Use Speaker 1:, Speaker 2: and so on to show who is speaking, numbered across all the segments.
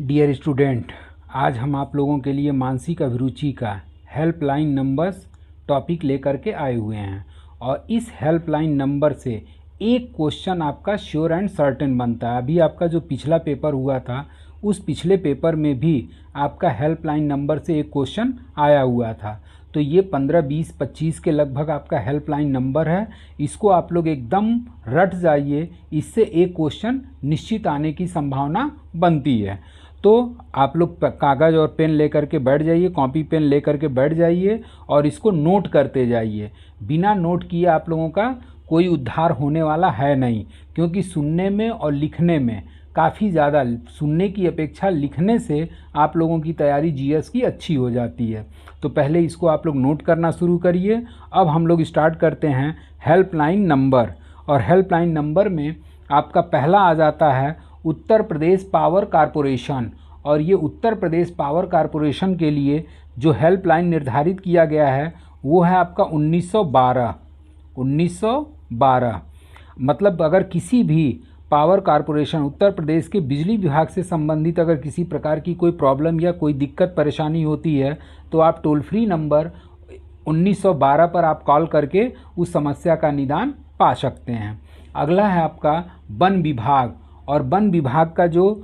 Speaker 1: Dear student, आज हम आप लोगों के लिए मानसिक अभिरुचि का हेल्पलाइन नंबर्स टॉपिक लेकर के आए हुए हैं और इस हेल्पलाइन नंबर से एक क्वेश्चन आपका श्योर एंड सर्टेन बनता है। अभी आपका जो पिछला पेपर हुआ था उस पिछले पेपर में भी आपका हेल्पलाइन नंबर से एक क्वेश्चन आया हुआ था। तो ये 15, 20, 25 के लगभग आपका हेल्पलाइन नंबर है। इसको आप लोग एकदम रट जाइए, इससे एक क्वेश्चन निश्चित आने की संभावना बनती है। तो आप लोग कागज़ और पेन लेकर के बैठ जाइए, कॉपी पेन लेकर के बैठ जाइए और इसको नोट करते जाइए। बिना नोट किए आप लोगों का कोई उद्धार होने वाला है नहीं, क्योंकि सुनने में और लिखने में काफ़ी ज़्यादा, सुनने की अपेक्षा लिखने से आप लोगों की तैयारी जीएस की अच्छी हो जाती है। तो पहले इसको आप लोग नोट करना शुरू करिए। अब हम लोग स्टार्ट करते हैं हेल्पलाइन नंबर, और हेल्पलाइन नंबर में आपका पहला आ जाता है उत्तर प्रदेश पावर कॉरपोरेशन। और ये उत्तर प्रदेश पावर कॉरपोरेशन के लिए जो हेल्पलाइन निर्धारित किया गया है वो है आपका 1912। मतलब अगर किसी भी पावर कॉरपोरेशन उत्तर प्रदेश के बिजली विभाग से संबंधित अगर किसी प्रकार की कोई प्रॉब्लम या कोई दिक्कत परेशानी होती है तो आप टोल फ्री नंबर 1912 पर आप कॉल करके उस समस्या का निदान पा सकते हैं। अगला है आपका वन विभाग, और वन विभाग का जो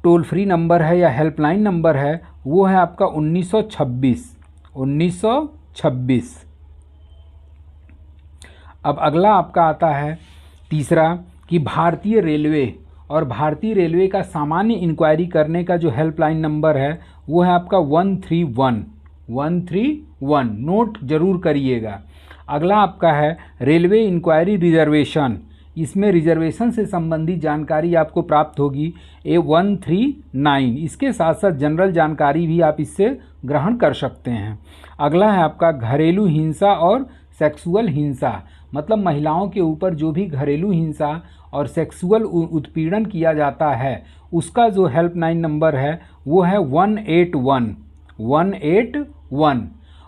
Speaker 1: टोल फ्री नंबर है या हेल्पलाइन नंबर है वो है आपका 1926। अब अगला आपका आता है तीसरा कि भारतीय रेलवे, और भारतीय रेलवे का सामान्य इंक्वायरी करने का जो हेल्पलाइन नंबर है वो है आपका 131। नोट जरूर करिएगा। अगला आपका है रेलवे इंक्वायरी रिजर्वेशन। इसमें रिजर्वेशन से संबंधित जानकारी आपको प्राप्त होगी 139। इसके साथ साथ जनरल जानकारी भी आप इससे ग्रहण कर सकते हैं। अगला है आपका घरेलू हिंसा और सेक्सुअल हिंसा, मतलब महिलाओं के ऊपर जो भी घरेलू हिंसा और सेक्सुअल उत्पीड़न किया जाता है उसका जो हेल्पलाइन नंबर है वो है 181।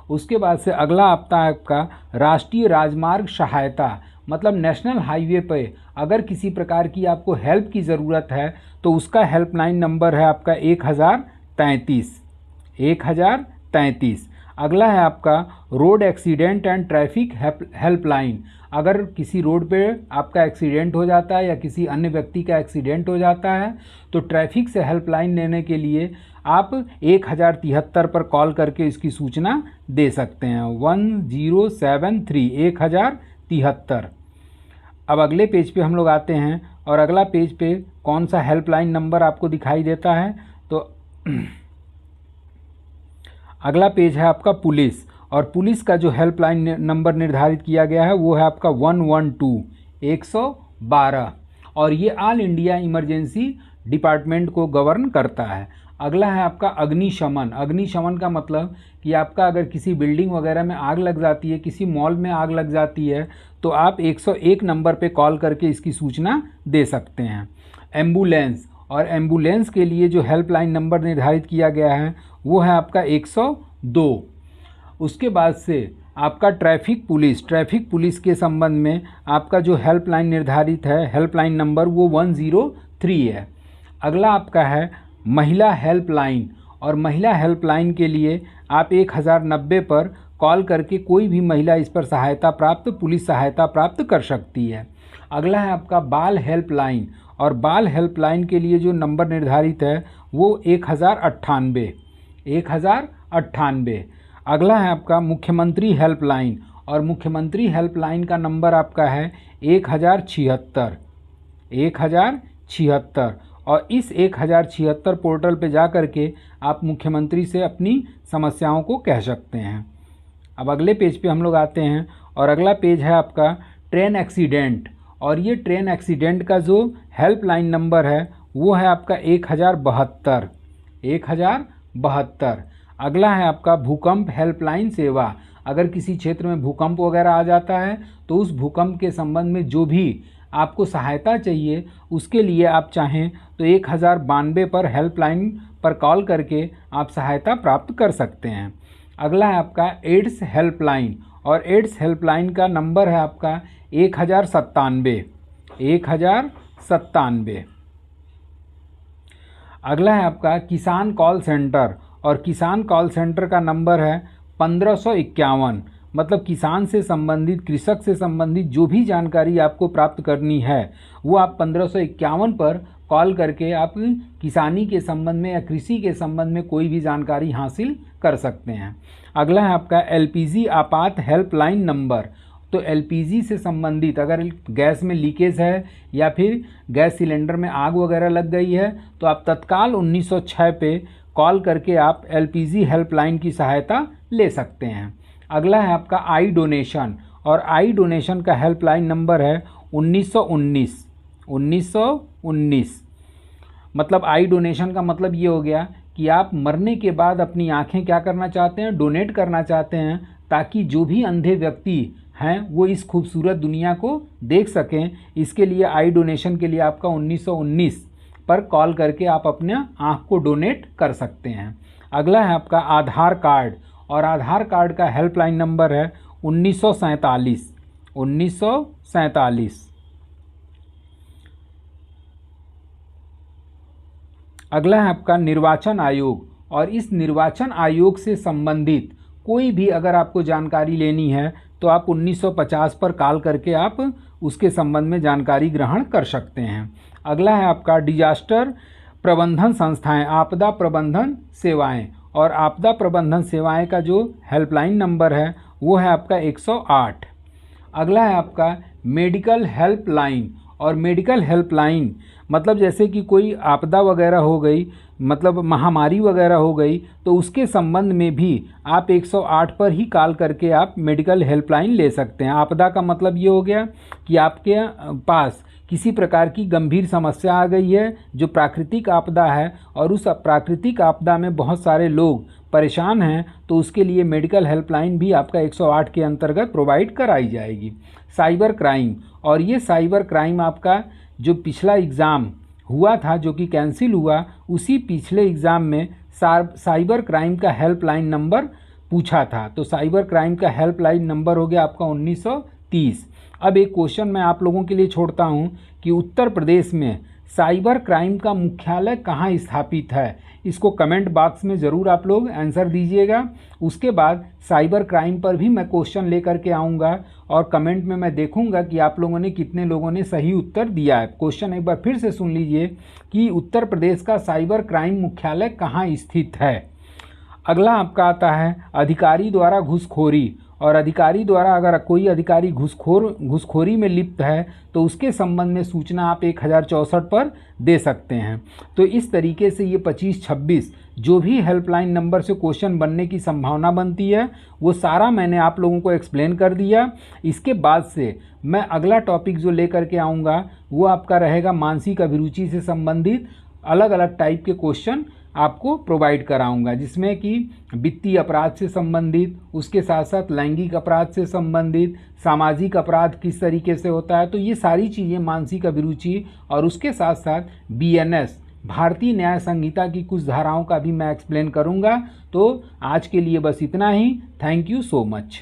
Speaker 1: उसके बाद से अगला आता है आपका राष्ट्रीय राजमार्ग सहायता, मतलब नेशनल हाईवे पे अगर किसी प्रकार की आपको हेल्प की ज़रूरत है तो उसका हेल्पलाइन नंबर है आपका 1033। अगला है आपका road accident and traffic helpline. अगर किसी रोड पे आपका एक्सीडेंट हो जाता है या किसी अन्य व्यक्ति का एक्सीडेंट हो जाता है तो ट्रैफिक से हेल्पलाइन लेने के लिए आप 1073 पर कॉल करके इसकी सूचना दे सकते हैं। 1073। अब अगले पेज पे हम लोग आते हैं, और अगला पेज पे कौन सा हेल्पलाइन नंबर आपको दिखाई देता है तो अगला पेज है आपका पुलिस, और पुलिस का जो हेल्पलाइन नंबर निर्धारित किया गया है वो है आपका 112, और ये ऑल इंडिया इमरजेंसी डिपार्टमेंट को गवर्न करता है। अगला है आपका अग्निशमन। अग्निशमन का मतलब कि आपका अगर किसी बिल्डिंग वगैरह में आग लग जाती है, किसी मॉल में आग लग जाती है तो आप 101 नंबर पे कॉल करके इसकी सूचना दे सकते हैं। एम्बुलेंस, और एम्बुलेंस के लिए जो हेल्पलाइन नंबर निर्धारित किया गया है वो है आपका 102। उसके बाद से आपका ट्रैफिक पुलिस के संबंध में आपका जो हेल्पलाइन निर्धारित है हेल्पलाइन नंबर वो 103 है। अगला आपका है महिला हेल्पलाइन, और महिला हेल्पलाइन के लिए आप 1090 पर कॉल करके कोई भी महिला इस पर पुलिस सहायता प्राप्त कर सकती है। अगला है आपका बाल हेल्पलाइन, और बाल हेल्पलाइन के लिए जो नंबर निर्धारित है वो 1098। अगला है आपका मुख्यमंत्री हेल्पलाइन, और मुख्यमंत्री हेल्पलाइन का नंबर आपका है 1076। और इस 1076 पोर्टल पे जा कर के आप मुख्यमंत्री से अपनी समस्याओं को कह सकते हैं। अब अगले पेज पे हम लोग आते हैं, और अगला पेज है आपका ट्रेन एक्सीडेंट, और ये ट्रेन एक्सीडेंट का जो हेल्पलाइन नंबर है वो है आपका 1072। अगला है आपका भूकंप हेल्पलाइन सेवा। अगर किसी क्षेत्र में भूकंप वगैरह आ जाता है तो उस भूकंप के संबंध में जो भी आपको सहायता चाहिए उसके लिए आप चाहें तो 1092 पर हेल्पलाइन पर कॉल करके आप सहायता प्राप्त कर सकते हैं। अगला है आपका एड्स हेल्पलाइन, और एड्स हेल्पलाइन का नंबर है आपका 1097। अगला है आपका किसान कॉल सेंटर, और किसान कॉल सेंटर का नंबर है 1551। मतलब किसान से संबंधित, कृषक से संबंधित जो भी जानकारी आपको प्राप्त करनी है वो आप 1551 पर कॉल करके आप किसानी के संबंध में या कृषि के संबंध में कोई भी जानकारी हासिल कर सकते हैं। अगला है आपका एलपीजी आपात हेल्पलाइन नंबर। तो एलपीजी से संबंधित अगर गैस में लीकेज है या फिर गैस सिलेंडर में आग वगैरह लग गई है तो आप तत्काल 1906 पे कॉल करके आप एलपीजी हेल्पलाइन की सहायता ले सकते हैं। अगला है आपका आई डोनेशन, और आई डोनेशन का हेल्पलाइन नंबर है 1919। मतलब आई डोनेशन का मतलब ये हो गया कि आप मरने के बाद अपनी आंखें क्या करना चाहते हैं, डोनेट करना चाहते हैं, ताकि जो भी अंधे व्यक्ति हैं वो इस खूबसूरत दुनिया को देख सकें। इसके लिए आई डोनेशन के लिए आपका 1919 पर कॉल करके आप अपने आँख को डोनेट कर सकते हैं। अगला है आपका आधार कार्ड, और आधार कार्ड का हेल्पलाइन नंबर है 1947। अगला है आपका निर्वाचन आयोग, और इस निर्वाचन आयोग से संबंधित कोई भी अगर आपको जानकारी लेनी है तो आप 1950 पर कॉल करके आप उसके संबंध में जानकारी ग्रहण कर सकते हैं। अगला है आपका डिजास्टर प्रबंधन संस्थाएं, आपदा प्रबंधन सेवाएं, और आपदा प्रबंधन सेवाएं का जो हेल्पलाइन नंबर है वो है आपका 108। अगला है आपका मेडिकल हेल्पलाइन, और मेडिकल हेल्पलाइन मतलब जैसे कि कोई आपदा वगैरह हो गई, मतलब महामारी वगैरह हो गई, तो उसके संबंध में भी आप 108 पर ही कॉल करके आप मेडिकल हेल्पलाइन ले सकते हैं। आपदा का मतलब ये हो गया कि आपके पास किसी प्रकार की गंभीर समस्या आ गई है जो प्राकृतिक आपदा है, और उस प्राकृतिक आपदा में बहुत सारे लोग परेशान हैं, तो उसके लिए मेडिकल हेल्पलाइन भी आपका 108 के अंतर्गत प्रोवाइड कराई जाएगी। साइबर क्राइम, और ये साइबर क्राइम आपका जो पिछला एग्ज़ाम हुआ था जो कि कैंसिल हुआ, उसी पिछले एग्ज़ाम में साइबर क्राइम का हेल्पलाइन नंबर पूछा था, तो साइबर क्राइम का हेल्पलाइन नंबर हो गया आपका 1930। अब एक क्वेश्चन मैं आप लोगों के लिए छोड़ता हूं कि उत्तर प्रदेश में साइबर क्राइम का मुख्यालय कहाँ स्थापित है। इसको कमेंट बॉक्स में ज़रूर आप लोग आंसर दीजिएगा। उसके बाद साइबर क्राइम पर भी मैं क्वेश्चन लेकर के आऊँगा, और कमेंट में मैं देखूंगा कि आप लोगों ने कितने लोगों ने सही उत्तर दिया है। क्वेश्चन एक बार फिर से सुन लीजिए कि उत्तर प्रदेश का साइबर क्राइम मुख्यालय कहाँ स्थित है। अगला आपका आता है अधिकारी द्वारा घूसखोरी, और अधिकारी द्वारा अगर कोई अधिकारी घूसखोरी में लिप्त है तो उसके संबंध में सूचना आप 1064 पर दे सकते हैं। तो इस तरीके से ये 25-26 जो भी हेल्पलाइन नंबर से क्वेश्चन बनने की संभावना बनती है वो सारा मैंने आप लोगों को एक्सप्लेन कर दिया। इसके बाद से मैं अगला टॉपिक जो लेकर के आऊँगा वो आपका रहेगा मानसिक अभिरुचि से संबंधित अलग अलग टाइप के क्वेश्चन आपको प्रोवाइड कराऊंगा, जिसमें कि वित्तीय अपराध से संबंधित, उसके साथ साथ लैंगिक अपराध से संबंधित, सामाजिक अपराध किस तरीके से होता है, तो ये सारी चीज़ें मानसिक अभिरुचि, और उसके साथ साथ बीएनएस भारतीय न्याय संहिता की कुछ धाराओं का भी मैं एक्सप्लेन करूंगा। तो आज के लिए बस इतना ही। Thank you so much.